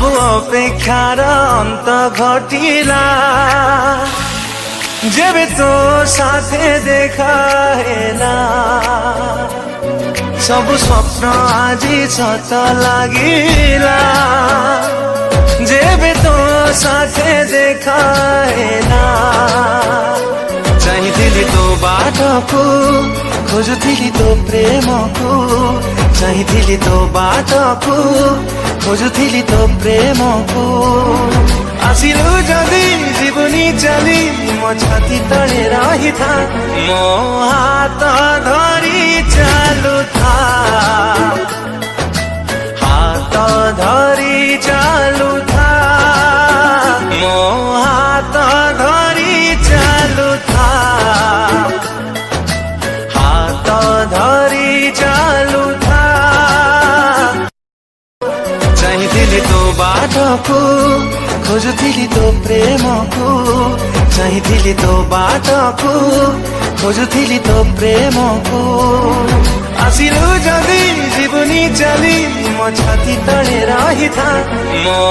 सबु अपेक्षार अंत घटिला जेबे तो साथे देखा हेला सबु स्वप्न आजी सत लागिला जेबे तो साथे देखा हेला चाहिथिली तो बाटको खोजुथिली तो प्रेमको चाहिथिली तो बाटको खोजुथिली तो प्रेमको आसिलु जदि जीवनी चली मो छाती तले रही था मो हाथ धरी चालू था हाथ धरी चालू था मो हाथ धरी चालू था हाथ धरी चालू था चाहिथिली तो बाटको खोजुथिली तो प्रेमको चाहिथिली तो बाटको खोजुथिली तो प्रेमको आसिलु जदि जीवनी चली मो छाती तले रही था मो